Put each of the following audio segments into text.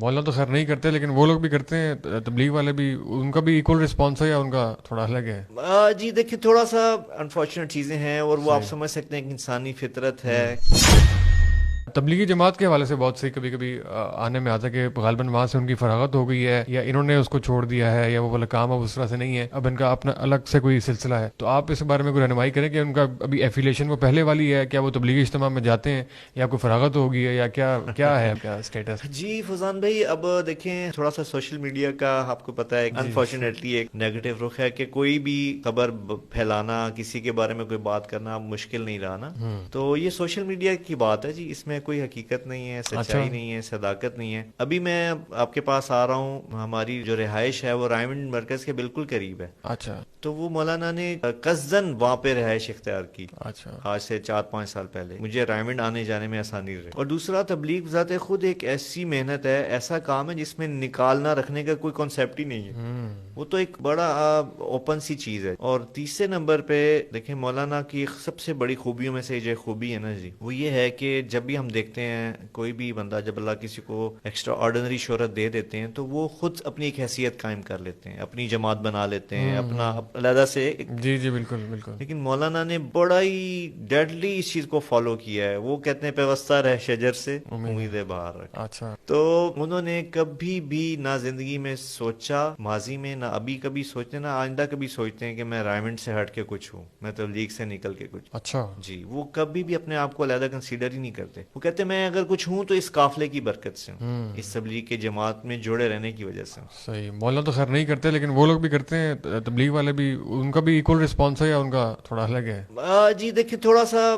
مولانا تو خیر نہیں کرتے، لیکن وہ لوگ بھی کرتے ہیں، تبلیغ والے بھی، ان کا بھی ایکول رسپانس ہے یا ان کا تھوڑا الگ ہے؟ جی دیکھیں، تھوڑا سا انفارچونیٹ چیزیں ہیں، اور وہ آپ صحیح. سمجھ سکتے ہیں کہ انسانی فطرت ہے. تبلیغی جماعت کے حوالے سے بہت صحیح کبھی کبھی آنے میں آتا ہے کہ غالباً وہاں سے ان کی فراغت ہو گئی ہے، یا انہوں نے اس کو چھوڑ دیا ہے، یا وہ والا کام اب اس طرح سے نہیں ہے، اب ان کا اپنا الگ سے کوئی سلسلہ ہے. تو آپ اس بارے میں کوئی رہنمائی کریں کہ ان کا ابھی ایفیلیشن وہ پہلے والی ہے، کیا وہ تبلیغی اجتماع میں جاتے ہیں، یا کوئی فراغت ہو گئی ہے، یا کیا کیا ہے کیا اسٹیٹس؟ جی فضان بھائی، اب دیکھیں تھوڑا سا سوشل میڈیا کا آپ کو پتہ ہے جی. انفارچونیٹلی ایک نیگیٹو رخ ہے کہ کوئی بھی خبر پھیلانا، کسی کے بارے میں کوئی بات کرنا اب مشکل نہیں رہا نا. تو یہ سوشل میڈیا کی بات ہے جی، اس میں کوئی حقیقت نہیں ہے، اچھا. سچائی نہیں ہے، صداقت نہیں ہے. ابھی میں آپ کے پاس آ رہا ہوں، ہماری جو رہائش ہے وہ رائمنڈ مرکز کے بالکل قریب ہے. اچھا. تو وہ مولانا نے قصدن وہاں پہ رہائش اختیار کی اچھا. آج سے 4-5 سال پہلے. مجھے رائمنڈ آنے جانے میں آسانی رہے. اور دوسرا، تبلیغ ذات خود ایک ایسی محنت ہے، ایسا کام ہے جس میں نکالنا رکھنے کا کوئی کانسیپٹ ہی نہیں ہے. وہ تو ایک بڑا اوپن سی چیز ہے. اور تیسرے نمبر پہ دیکھیں، مولانا کی سب سے بڑی خوبیوں میں سے جو خوبی ہے نا جی، وہ یہ ہے کہ جب بھی ہم دیکھتے ہیں کوئی بھی بندہ، جب اللہ کسی کو ایکسٹرا آرڈنری شہرت دے دیتے ہیں تو وہ خود اپنی ایک حیثیت قائم کر لیتے ہیں، اپنی جماعت بنا لیتے ہیں، اپنا علیحدہ سے جی جی بالکل بالکل. لیکن مولانا نے بڑا ہی ڈیڈلی اس چیز کو فالو کیا ہے. وہ کہتے ہیں پیوستہ رہ شجر سے امید باہر رکھ. اچھا. تو انہوں نے کبھی بھی نہ زندگی میں سوچا، ماضی میں نہ ابھی کبھی سوچتے، نہ آئندہ کبھی سوچتے ہیں کہ میں رائمنڈ سے ہٹ کے کچھ ہوں، میں تبلیغ سے نکل کے کچھ. اچھا. جی، وہ کبھی بھی اپنے آپ کو علیحدہ کنسیڈر ہی نہیں کرتے. وہ کہتے ہیں میں اگر کچھ ہوں تو اس قافلے کی برکت سے ہوں، اس تبلیغ کے جماعت میں جڑے رہنے کی وجہ سے ہوں. صحیح. مولانا تو خیر نہیں کرتے، لیکن وہ لوگ بھی کرتے ہیں، تبلیغ والے بھی، ان کا بھی ایکول رسپانس ہے یا ان کا تھوڑا الگ ہے؟ جی دیکھیں، تھوڑا سا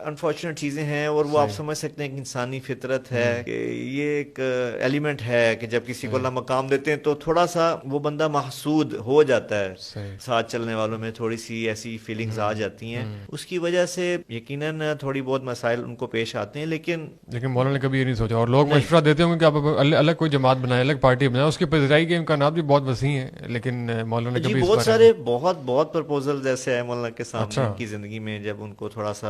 انفارچونیٹ چیزیں ہیں، اور وہ آپ صحیح. سمجھ سکتے ہیں کہ انسانی فطرت ہے کہ یہ ایک ایلیمنٹ ہے کہ جب کسی کو اللہ مقام دیتے ہیں تو تھوڑا سا وہ بندہ محسود ہو جاتا ہے. صحیح. ساتھ چلنے والوں میں تھوڑی سی ایسی فیلنگز آ جاتی ہیں، اس کی وجہ سے یقیناً تھوڑی بہت مسائل ان کو پیش آتے ہیں. لیکن مولانا نے کبھی یہ نہیں سوچا، اور لوگ نہیں. مشورہ دیتے ہوں گے کہ آپ الگ کوئی جماعت بنائیں، الگ پارٹی بنائیں، اس کے پذیرائی کے امکانات بھی بہت وسیع ہیں، لیکن مولانا نے جی کبھی اس بہت بارے میں... سارے بہت پرپوزل ایسے ہیں مولانا کے سامنے اچھا. ان کی زندگی میں، جب ان کو تھوڑا سا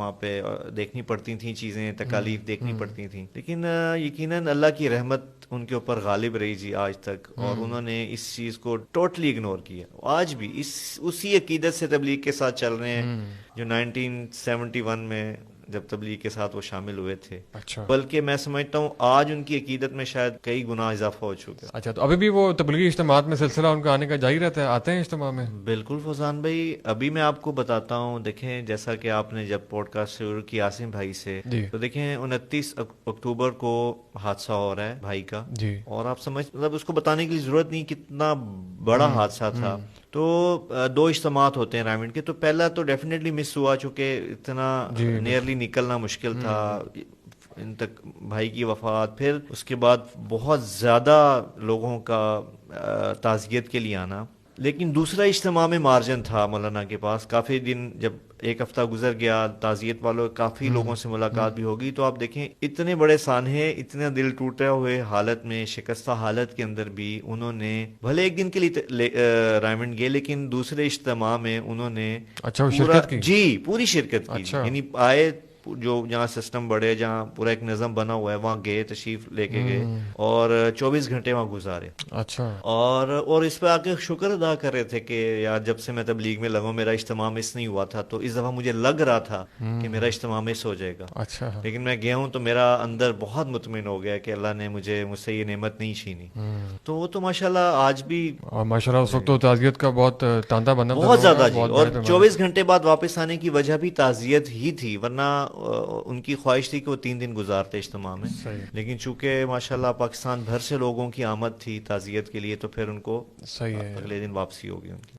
وہاں پہ دیکھنی پڑتی تھیں چیزیں، تکالیف دیکھنی پڑتی تھیں. لیکن یقیناً اللہ کی رحمت ان کے اوپر غالب رہی جی آج تک، اور انہوں نے اس چیز کو ٹوٹلی اگنور کیا. آج بھی اسی عقیدت سے تبلیغ کے ساتھ چل رہے ہیں جو 1971 میں جب تبلیغ کے ساتھ وہ شامل ہوئے تھے. اچھا. بلکہ میں سمجھتا ہوں آج ان کی عقیدت میں شاید کئی گنا اضافہ ہو چکا ہے. اچھا. تو ابھی بھی وہ تبلیغی اجتماعات میں سلسلہ ان کا آنے کا جاری رہتا ہے، آتے ہیں اجتماع میں؟ بالکل فضان بھائی، ابھی میں آپ کو بتاتا ہوں. دیکھیں، جیسا کہ آپ نے جب پوڈ کاسٹ شروع کی عاصم بھائی سے، جی تو دیکھیں 29 اکتوبر کو حادثہ ہو رہا ہے بھائی کا. جی. اور آپ مطلب اس کو بتانے کی ضرورت نہیں کتنا بڑا حادثہ تھا. تو 2 اجتماعات ہوتے ہیں رائمنڈ کے. تو پہلا تو ڈیفینیٹلی مس ہوا، چونکہ اتنا جی نیئرلی نکلنا مشکل تھا ان تک بھائی کی وفات. پھر اس کے بعد بہت زیادہ لوگوں کا تعزیت کے لیے آنا. لیکن دوسرا اجتماع میں مارجن تھا مولانا کے پاس. کافی دن جب 1 ہفتہ گزر گیا، تعزیت والوں کافی لوگوں سے ملاقات بھی ہوگی. تو آپ دیکھیں اتنے بڑے سانحے، اتنا دل ٹوٹے ہوئے حالت میں، شکستہ حالت کے اندر بھی انہوں نے بھلے ایک دن کے لیے رائمنڈ گئے، لیکن دوسرے اجتماع میں انہوں نے اچھا وہ پورا شرکت کی؟ پوری شرکت کی. اچھا. یعنی آئے جو جہاں سسٹم بڑے، جہاں پورا ایک نظم بنا ہوا ہے، وہاں گئے، تشریف لے کے گئے، اور 24 گھنٹے وہاں گزارے. اچھا. اور اس پہ آ کے شکر ادا کر رہے تھے کہ یار جب سے میں تبلیغ میں لگا میرا اجتماع مس نہیں ہوا تھا. تو اس دفعہ مجھے لگ رہا تھا کہ میرا اجتماع مس ہو جائے گا، اچھا. لیکن میں گیا ہوں تو میرا اندر بہت مطمئن ہو گیا کہ اللہ نے مجھ سے یہ نعمت نہیں چھینی. تو وہ تو ماشاءاللہ آج بھی، اور ماشاء اللہ اس وقت تو تعزیت کا بہت تانتا بنا تھا بہت لوگوں کا، زیادہ جی. بہت اور بڑے پیمانے 24 گھنٹے بعد واپس آنے کی وجہ بھی تعزیت ہی تھی، ورنہ ان کی خواہش تھی کہ وہ 3 دن گزارتے اجتماع میں. صحیح. لیکن چونکہ ماشاءاللہ پاکستان بھر سے لوگوں کی آمد تھی تعزیت کے لیے، تو پھر ان کو صحیح ہے. اگلے دن واپسی ہوگی ان کی.